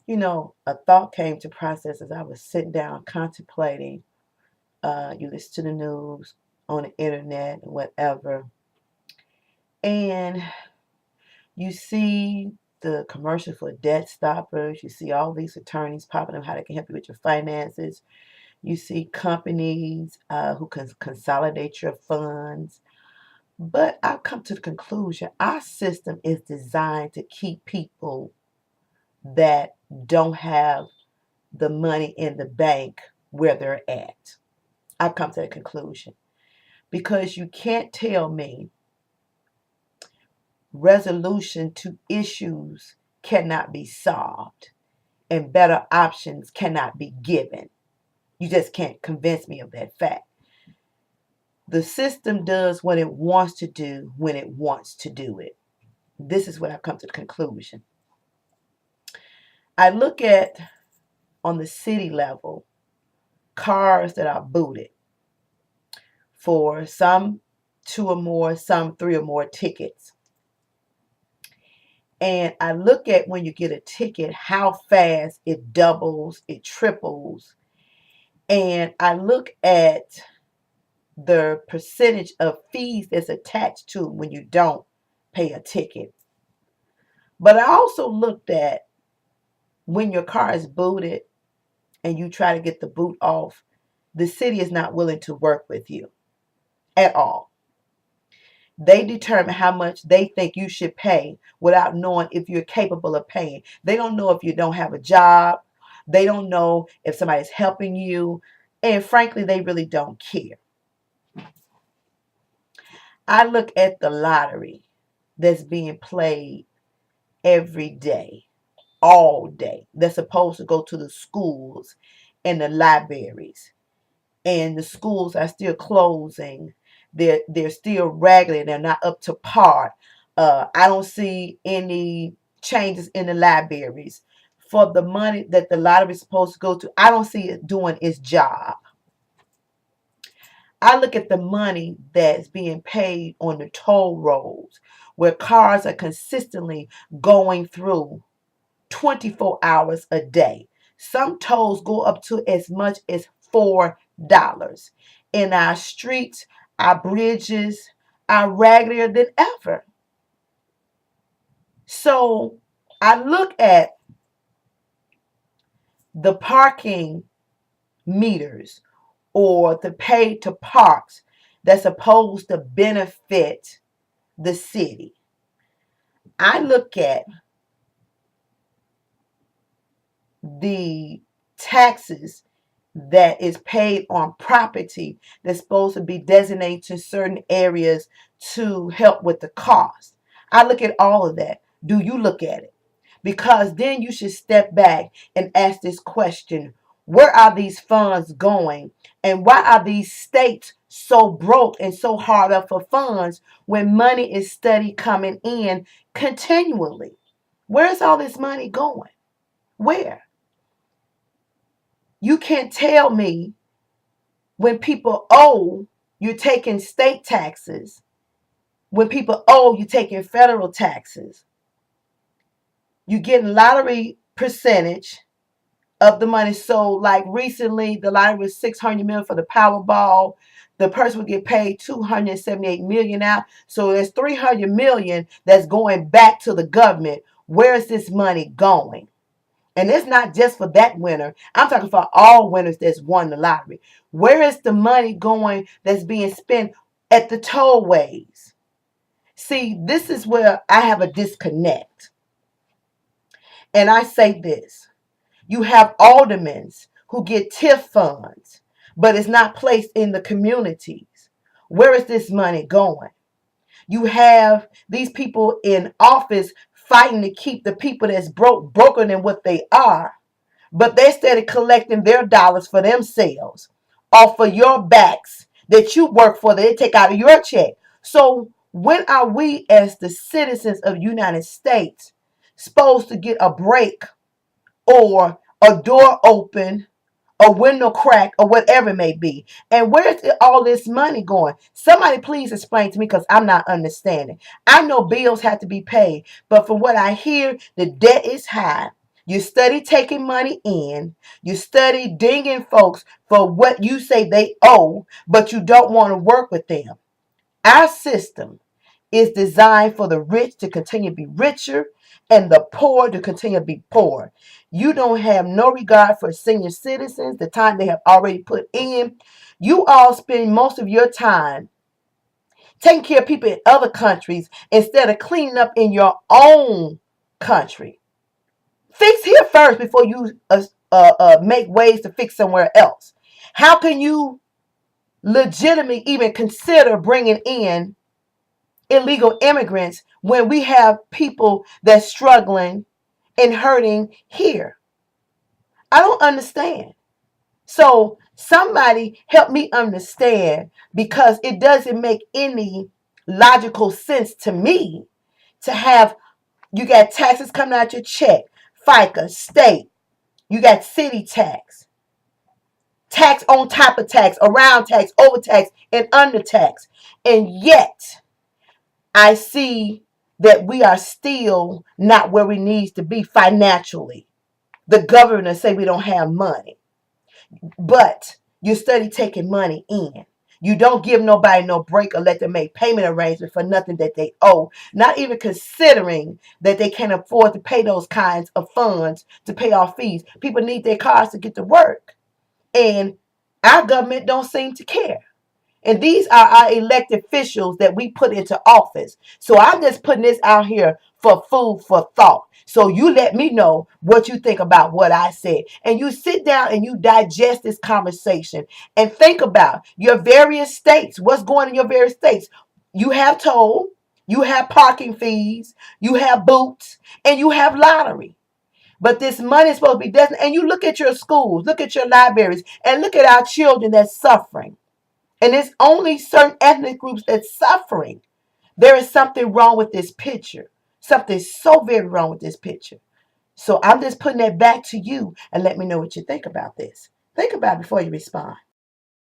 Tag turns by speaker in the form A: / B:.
A: a thought came to process as I was sitting down contemplating. You listen to the news on the internet and whatever, and you see the commercial for debt stoppers. You see all these attorneys popping up how they can help you with your finances. You see companies who can consolidate your funds. But I've come to the conclusion our system is designed to keep people that don't have the money in the bank where they're at. I've come to the conclusion because you can't tell me resolution to issues cannot be solved and better options cannot be given. You just can't convince me of that fact. The system does what it wants to do when it wants to do it. This is what I've come to the conclusion. I look at, on the city level, cars that are booted for some 2 or more, some 3 or more tickets. And I look at when you get a ticket, how fast it doubles, it triples. And I look at the percentage of fees that's attached to when you don't pay a ticket. But I also looked at when your car is booted and you try to get the boot off, the city is not willing to work with you at all. They determine how much they think you should pay without knowing if you're capable of paying. They don't know if you don't have a job. They don't know if somebody's helping you. And frankly, they really don't care. I look at the lottery that's being played every day, all day. They're supposed to go to the schools and the libraries. And the schools are still closing. They're still raggedy. They're not up to par. I don't see any changes in the libraries. For the money that the lottery is supposed to go to, I don't see it doing its job. I look at the money that's being paid on the toll roads where cars are consistently going through 24 hours a day. Some tolls go up to as much as $4. And our streets, our bridges are raggedier than ever. So I look at the parking meters or the pay to parks that's supposed to benefit the city. I look at the taxes that is paid on property that's supposed to be designated to certain areas to help with the cost. I look at all of that. Do you look at it? Because then you should step back and ask this question: where are these funds going? And why are these states so broke and so hard up for funds when money is steady coming in continually? Where's all this money going? Where? You can't tell me when people owe, you're taking state taxes. When people owe, you're taking federal taxes. You're getting lottery percentage of the money. So like recently, the lottery was $600 million for the Powerball. The person would get paid $278 million out. So there's $300 million that's going back to the government. Where is this money going? And it's not just for that winner. I'm talking for all winners that's won the lottery. Where is the money going that's being spent at the tollways? See, this is where I have a disconnect. And I say this. You have aldermen who get TIF funds, but it's not placed in the communities. Where is this money going? You have these people in office fighting to keep the people that's broker than what they are, but they started collecting their dollars for themselves off of your backs that you work for, that they take out of your check. So when are we as the citizens of the United States supposed to get a break or a door open, a window crack, or whatever it may be? And where's all this money going? Somebody please explain to me, because I'm not understanding. I know bills have to be paid, but from what I hear, the debt is high. You study taking money in. You study dinging folks for what you say they owe, but you don't want to work with them. Our system is designed for the rich to continue to be richer and the poor to continue to be poor. You don't have no regard for senior citizens, the time they have already put in. You all spend most of your time taking care of people in other countries instead of cleaning up in your own country. Fix here first before you make ways to fix somewhere else. How can you legitimately even consider bringing in illegal immigrants when we have people that's struggling and hurting here? I don't understand. So somebody help me understand, because it doesn't make any logical sense to me to have, you got taxes coming out your check, FICA, state, you got city tax, tax on top of tax, around tax, over tax, and under tax. And yet I see that we are still not where we need to be financially. The governor say we don't have money, but you study taking money in. You don't give nobody no break or let them make payment arrangements for nothing that they owe, not even considering that they can't afford to pay those kinds of funds to pay off fees. People need their cars to get to work, and our government don't seem to care. And these are our elected officials that we put into office. So I'm just putting this out here for food for thought. So you let me know what you think about what I said. And you sit down and you digest this conversation and think about your various states. What's going on in your various states? You have toll, you have parking fees, you have boots, and you have lottery. But this money is supposed to be destined. And you look at your schools, look at your libraries, and look at our children that's suffering. And it's only certain ethnic groups that's suffering. There is something wrong with this picture. Something so very wrong with this picture. So I'm just putting that back to you and let me know what you think about this. Think about it before you respond.